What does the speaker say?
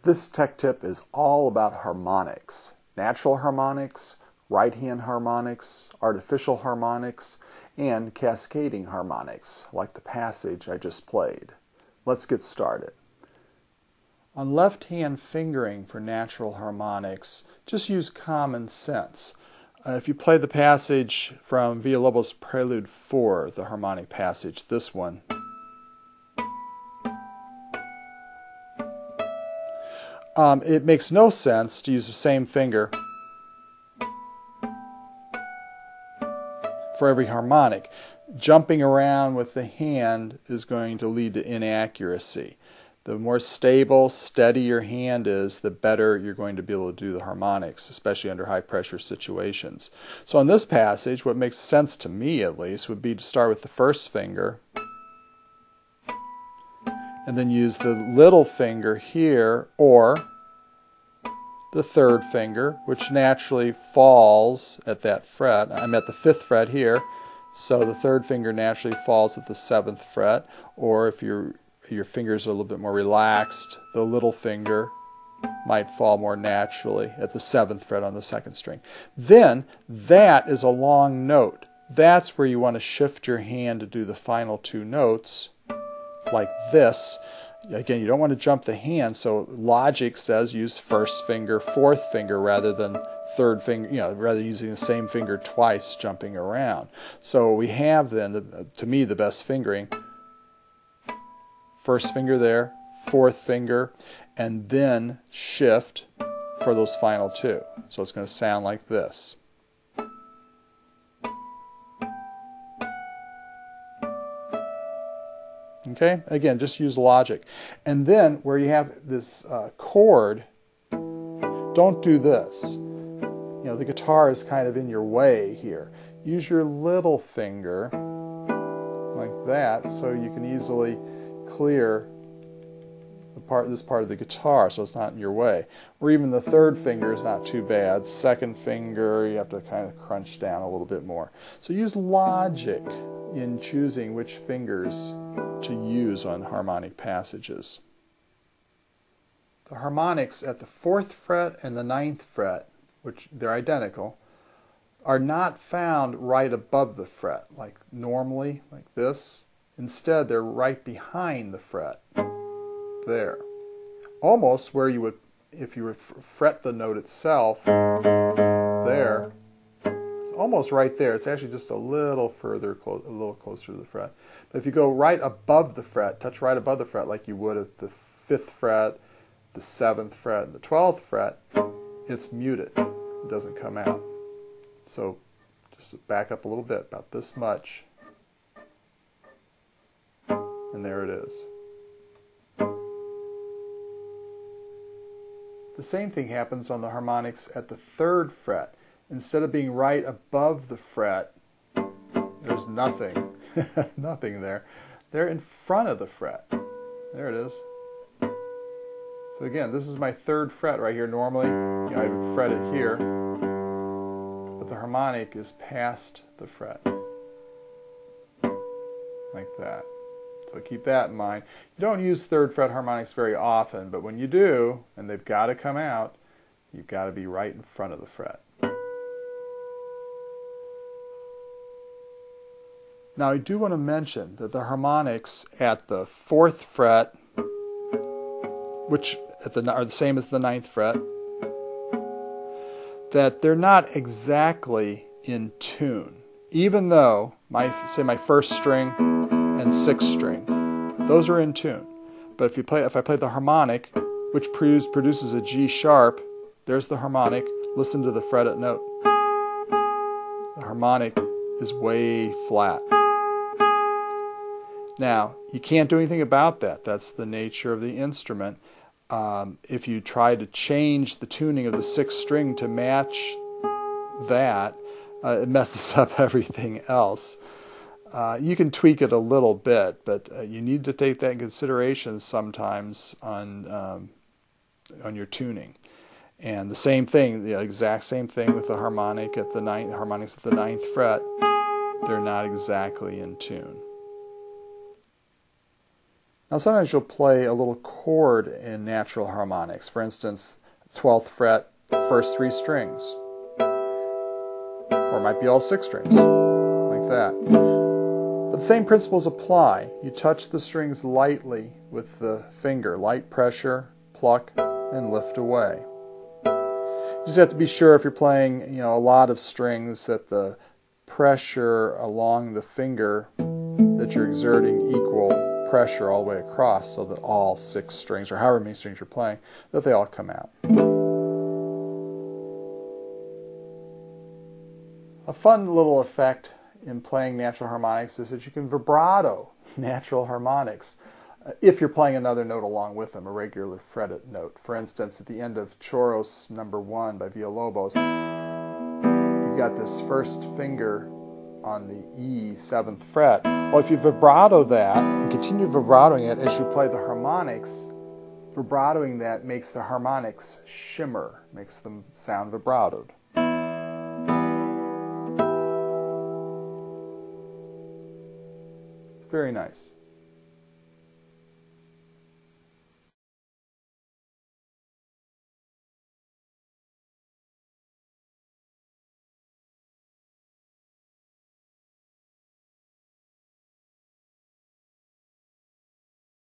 This tech tip is all about harmonics, natural harmonics, right-hand harmonics, artificial harmonics, and cascading harmonics, like the passage I just played. Let's get started. On left-hand fingering for natural harmonics, just use common sense. If you play the passage from Villalobos Prelude 4, the harmonic passage, this one, it makes no sense to use the same finger for every harmonic. Jumping around with the hand is going to lead to inaccuracy. The more stable, steady your hand is, the better you're going to be able to do the harmonics, especially under high pressure situations. So on this passage, what makes sense to me at least would be to start with the first finger and then use the little finger here or the third finger, which naturally falls at that fret. I'm at the 5th fret here, so the third finger naturally falls at the 7th fret, or if your fingers are a little bit more relaxed, the little finger might fall more naturally at the 7th fret on the 2nd string. Then that is a long note. That's where you want to shift your hand to do the final 2 notes like this. Again, you don't want to jump the hand, so logic says use first finger, 4th finger rather than third finger, rather than using the same finger twice jumping around. So we have then, to me, the best fingering. First finger there, 4th finger, and then shift for those final 2. So it's going to sound like this. Okay, again, just use logic. And then where you have this chord, don't do this. The guitar is kind of in your way here. Use your little finger like that so you can easily clear this part of the guitar so it's not in your way. Or even the 3rd finger is not too bad. 2nd finger, you have to kind of crunch down a little bit more. So use logic in choosing which fingers to use on harmonic passages. The harmonics at the 4th fret and the 9th fret, which they're identical, are not found right above the fret, like normally, like this. Instead, they're right behind the fret, there. Almost where you would, if you would fret the note itself, there, almost right there. It's actually just a little further, a little closer to the fret. But if you go right above the fret, touch right above the fret like you would at the 5th fret, the 7th fret, and the 12th fret, it's muted. It doesn't come out. So just back up a little bit, about this much. And there it is. The same thing happens on the harmonics at the 3rd fret. Instead of being right above the fret, there's nothing. Nothing there. They're in front of the fret. There it is. So again, this is my 3rd fret right here. Normally, I would fret it here, but the harmonic is past the fret. Like that. So keep that in mind. You don't use 3rd fret harmonics very often, but when you do, and they've got to come out, you've got to be right in front of the fret. Now I do want to mention that the harmonics at the 4th fret, which are the same as the 9th fret, that they're not exactly in tune. Even though, say my 1st string and 6th string, those are in tune. But if I play the harmonic, which produces a G sharp, there's the harmonic, listen to the fretted note. The harmonic is way flat. Now, you can't do anything about that. That's the nature of the instrument. If you try to change the tuning of the 6th string to match that, it messes up everything else. You can tweak it a little bit, but you need to take that in consideration sometimes on your tuning. And the same thing, the exact same thing with the harmonic at the harmonics at the 9th fret. They're not exactly in tune. Now sometimes you'll play a little chord in natural harmonics. For instance, 12th fret, first 3 strings. Or it might be all 6 strings, like that. But the same principles apply. You touch the strings lightly with the finger, light pressure, pluck, and lift away. You just have to be sure if you're playing, a lot of strings that the pressure along the finger that you're exerting equal pressure all the way across, so that all 6 strings, or however many strings you're playing, that they all come out. A fun little effect in playing natural harmonics is that you can vibrato natural harmonics if you're playing another note along with them, a regular fretted note. For instance, at the end of Choros No. 1 by Villalobos, you've got this first finger on the E 7th fret. Well, if you vibrato that and continue vibratoing it as you play the harmonics, vibratoing that makes the harmonics shimmer, makes them sound vibratoed. It's very nice.